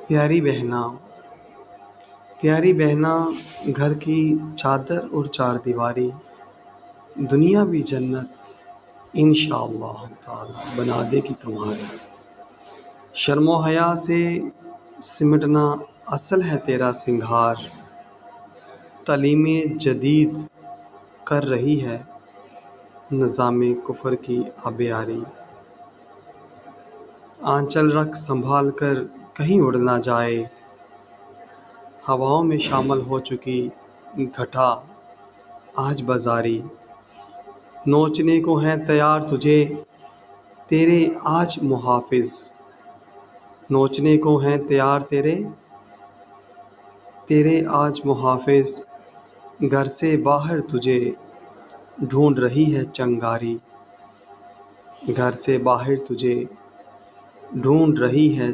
پیاری بہنا، پیاری بہنا، گھر کی چادر اور چار دیواری، دنیا بھی جنت انشاءاللہ تعالی بنا دے گی تمہاری۔ شرم و حیا سے سمٹنا اصل ہے تیرا سنگھار، تعلیم جدید کر رہی ہے نظام کفر کی آبیاری۔ آنچل رکھ سنبھال کر کہیں اڑ نہ جائے، ہواؤں میں شامل ہو چکی گھٹا آج بازاری۔ نوچنے کو ہیں تیار تجھے تیرے آج محافظ، نوچنے کو ہیں تیار تیرے آج محافظ، گھر سے باہر تجھے ڈھونڈ رہی ہے چنگاری، گھر سے باہر تجھے ڈھونڈ رہی ہے